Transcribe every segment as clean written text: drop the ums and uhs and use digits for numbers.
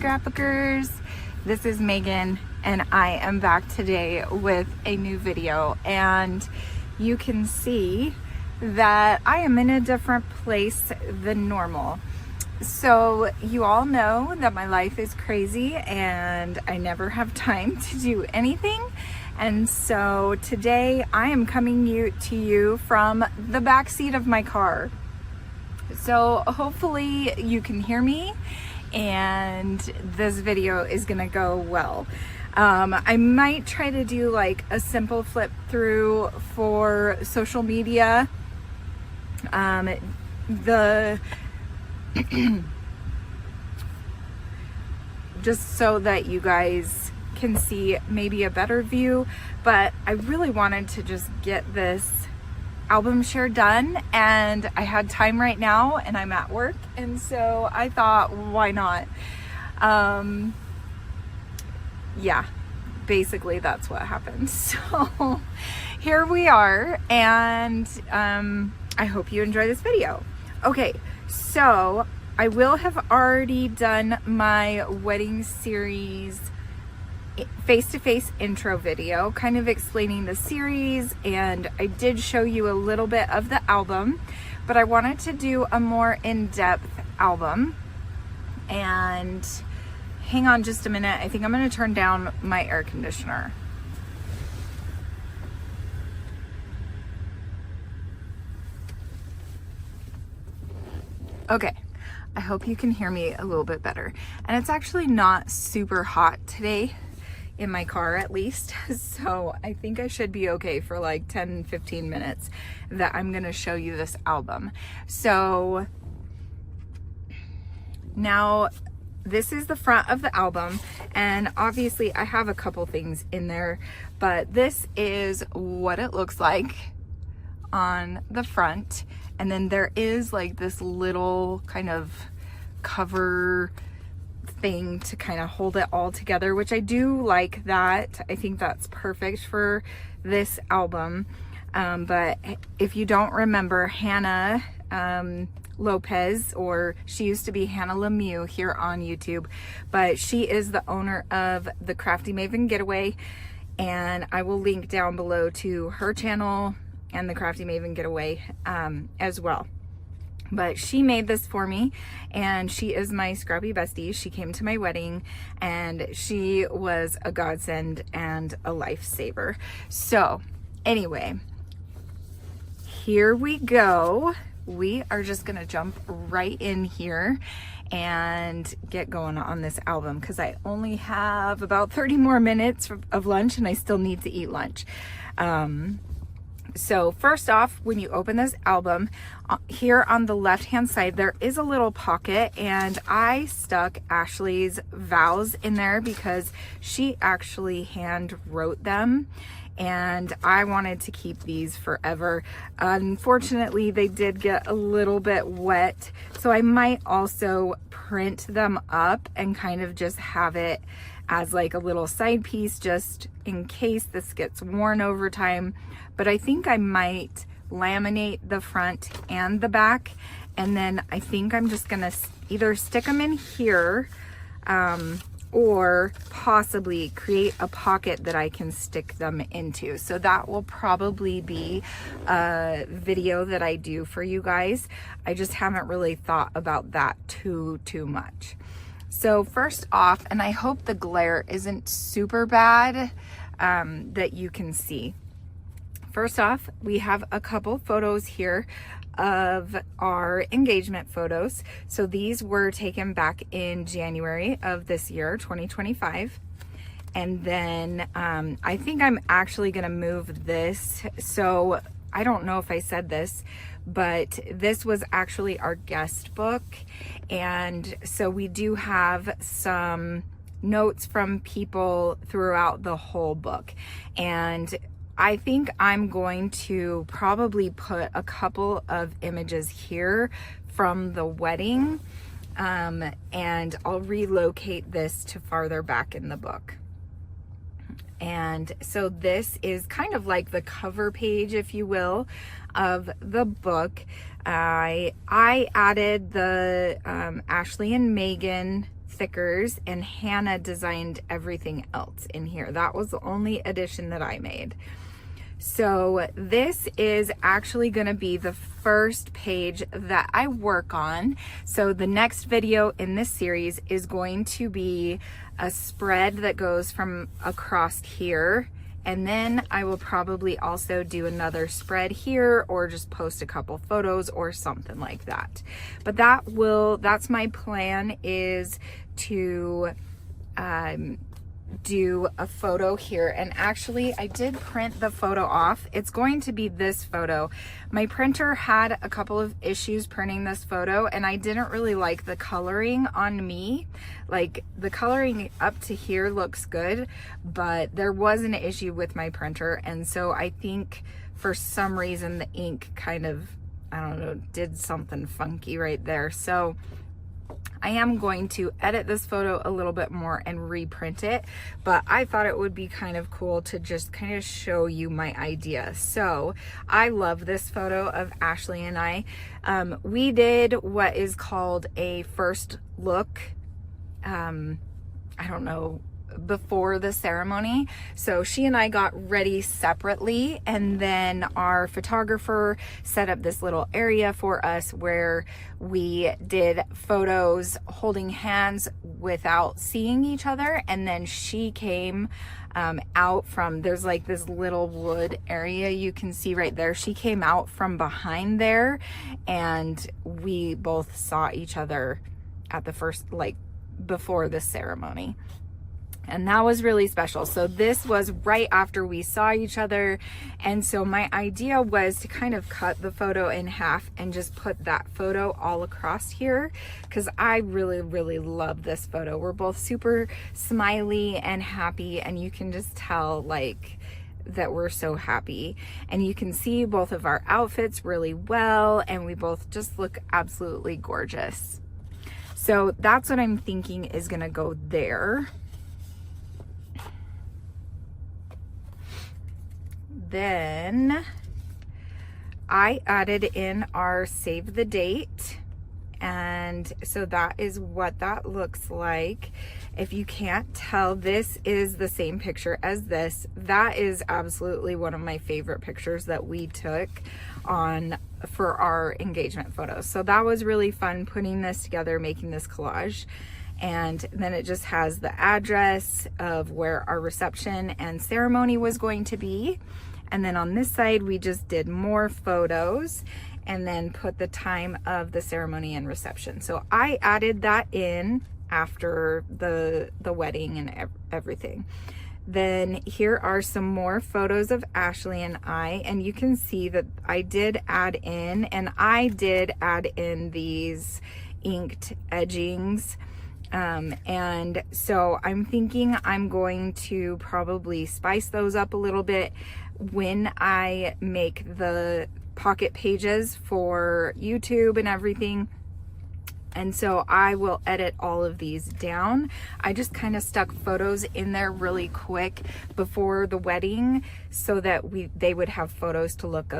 Scrapbookers. This is Megan and I am back today with a new video, and you can see that I am in a different place than normal. So you all know that my life is crazy and I never have time to do anything. And so today I am coming to you from the back seat of my car. So hopefully you can hear me and this video is gonna go well. I might try to do like a simple flip through for social media. Just so that you guys can see maybe a better view, but I really wanted to just get this album share done, and I had time right now and I'm at work, and so I thought, why not? Yeah, basically that's what happened. So here we are, and I hope you enjoy this video. Okay, so I will have already done my wedding series face-to-face intro video, kind of explaining the series, and I did show you a little bit of the album, but I wanted to do a more in-depth album. And hang on just a minute, I think I'm going to turn down my air conditioner. Okay, I hope you can hear me a little bit better. And it's actually not super hot today in my car, at least, so I think I should be okay for like 10-15 minutes that I'm gonna show you this album. So now this is the front of the album, and obviously I have a couple things in there, but this is what it looks like on the front. And then there is like this little kind of cover thing to kind of hold it all together, which I do like that. I think that's perfect for this album. But if you don't remember, Hannah Lopez, or she used to be Hannah Lemieux here on YouTube, but she is the owner of the Crafty Maven Getaway, and I will link down below to her channel and the Crafty Maven Getaway as well. But she made this for me, and she is my scrappy bestie. She came to my wedding and she was a godsend and a lifesaver. So anyway, here we go. We are just gonna jump right in here and get going on this album, because I only have about 30 more minutes of lunch and I still need to eat lunch. So first off, when you open this album, here on the left hand side there is a little pocket, and I stuck Ashley's vows in there because she actually hand wrote them, and I wanted to keep these forever. Unfortunately, they did get a little bit wet, so I might also print them up and kind of just have it as like a little side piece, just in case this gets worn over time. But I think I might laminate the front and the back, and then I think I'm just gonna either stick them in here or possibly create a pocket that I can stick them into. So that will probably be a video that I do for you guys. I just haven't really thought about that too much. So first off, and I hope the glare isn't super bad that you can see. First off, we have a couple photos here of our engagement photos. So these were taken back in January of this year, 2025. And then I think I'm actually gonna move this. So I don't know if I said this, but this was actually our guest book. And so we do have some notes from people throughout the whole book. And I think I'm going to probably put a couple of images here from the wedding, and I'll relocate this to farther back in the book. And so this is kind of like the cover page, if you will, of the book. I added the Ashley and Megan thickers, and Hannah designed everything else in here. That was the only addition that I made. So this is actually going to be the first page that I work on. So the next video in this series is going to be a spread that goes from across here, and then I will probably also do another spread here, or just post a couple photos or something like that. But that's my plan, is to do a photo here. And actually I did print the photo off. It's going to be this photo. My printer had a couple of issues printing this photo, and I didn't really like the coloring on me. Like, the coloring up to here looks good, but there was an issue with my printer, and so I think for some reason the ink kind of, I don't know, did something funky right there. So I am going to edit this photo a little bit more and reprint it, but I thought it would be kind of cool to just kind of show you my idea. So I love this photo of Ashley and I. We did what is called a first look, I don't know, before the ceremony. So she and I got ready separately, and then our photographer set up this little area for us where we did photos holding hands without seeing each other. And then she came out from, there's like this little wood area you can see right there. She came out from behind there, and we both saw each other at the first, like, before the ceremony. And that was really special. So this was right after we saw each other. And so my idea was to kind of cut the photo in half and just put that photo all across here, because I really, really love this photo. We're both super smiley and happy, and you can just tell, like, that we're so happy. And you can see both of our outfits really well, and we both just look absolutely gorgeous. So that's what I'm thinking is gonna go there. Then I added in our save the date, and so that is what that looks like. If you can't tell, this is the same picture as this. That is absolutely one of my favorite pictures that we took for our engagement photos. So that was really fun putting this together, making this collage. And then it just has the address of where our reception and ceremony was going to be. And then on this side, we just did more photos and then put the time of the ceremony and reception. So I added that in after the wedding and everything. Then here are some more photos of Ashley and I, and you can see that I did add in these inked edgings. And so I'm thinking I'm going to probably spice those up a little bit when I make the pocket pages for YouTube and everything. And so I will edit all of these down. I just kind of stuck photos in there really quick before the wedding so that they would have photos to look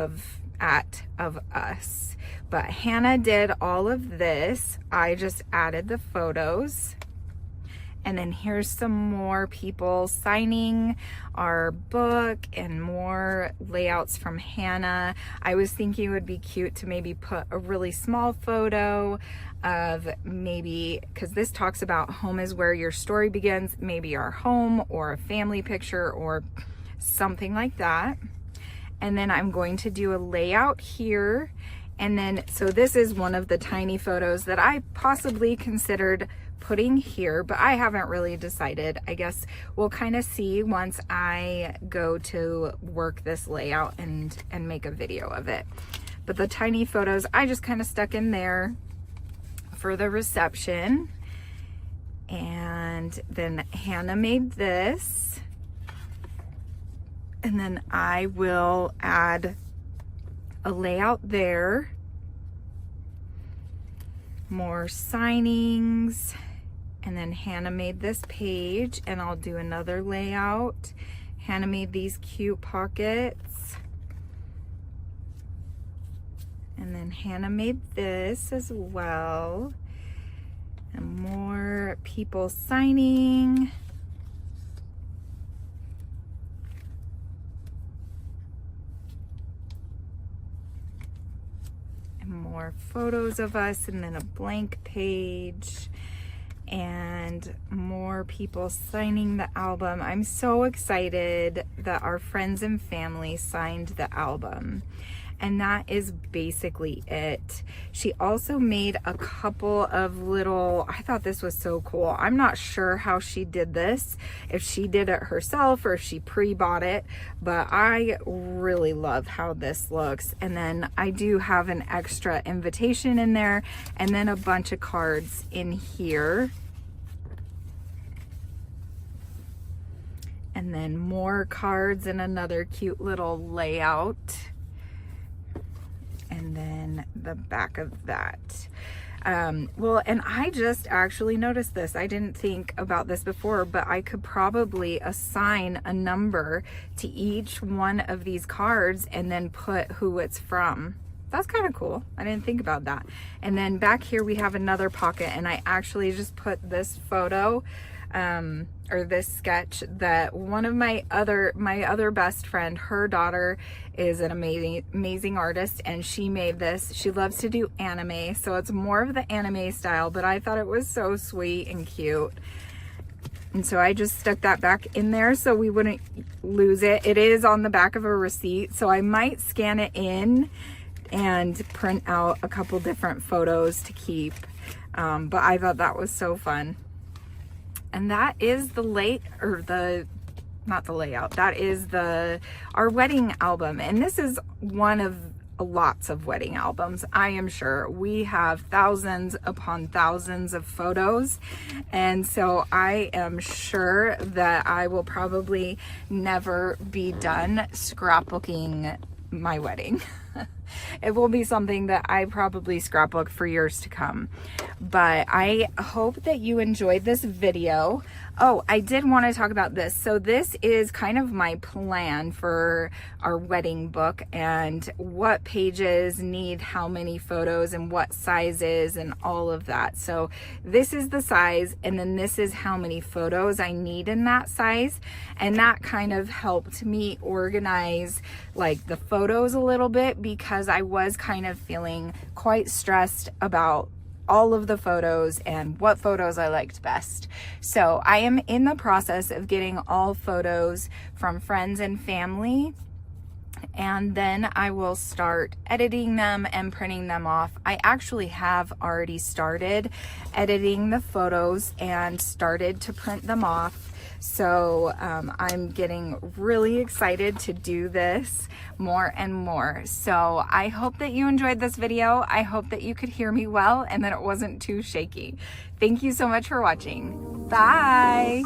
at of us. But Hannah did all of this. I just added the photos. And then here's some more people signing our book and more layouts from Hannah. I was thinking it would be cute to maybe put a really small photo of maybe, because this talks about home is where your story begins, maybe our home or a family picture or something like that. And then I'm going to do a layout here. And then, so this is one of the tiny photos that I possibly considered putting here, but I haven't really decided. I guess we'll kind of see once I go to work this layout and make a video of it. But the tiny photos I just kind of stuck in there for the reception. And then Hannah made this. And then I will add a layout there. More signings. And then Hannah made this page, and I'll do another layout. Hannah made these cute pockets. And then Hannah made this as well. And more people signing. And more photos of us, and then a blank page. And more people signing the album. I'm so excited that our friends and family signed the album. And that is basically it. She also made a couple of little, I thought this was so cool. I'm not sure how she did this, if she did it herself or if she pre-bought it, but I really love how this looks. And then I do have an extra invitation in there, and then a bunch of cards in here. And then more cards and another cute little layout. And then the back of that. Well, and I just actually noticed this. I didn't think about this before, but I could probably assign a number to each one of these cards and then put who it's from. That's kind of cool. I didn't think about that. And then back here we have another pocket, and I actually just put this photo or this sketch that one of my other best friend, her daughter is an amazing artist, and she made this. She loves to do anime, so it's more of the anime style, but I thought it was so sweet and cute. And so I just stuck that back in there so we wouldn't lose it. It is on the back of a receipt, so I might scan it in and print out a couple different photos to keep. But I thought that was so fun. And that is not the layout, that is our wedding album. And this is one of lots of wedding albums. I am sure we have thousands upon thousands of photos. And so I am sure that I will probably never be done scrapbooking my wedding. It will be something that I probably scrapbook for years to come. But I hope that you enjoyed this video. Oh, I did want to talk about this. So this is kind of my plan for our wedding book, and what pages need how many photos and what sizes and all of that. So this is the size, and then this is how many photos I need in that size. And that kind of helped me organize like the photos a little bit, because I was kind of feeling quite stressed about all of the photos and what photos I liked best. So I am in the process of getting all photos from friends and family, and then I will start editing them and printing them off. I actually have already started editing the photos and started to print them off. So I'm getting really excited to do this more and more. So I hope that you enjoyed this video. I hope that you could hear me well and that it wasn't too shaky. Thank you so much for watching. Bye.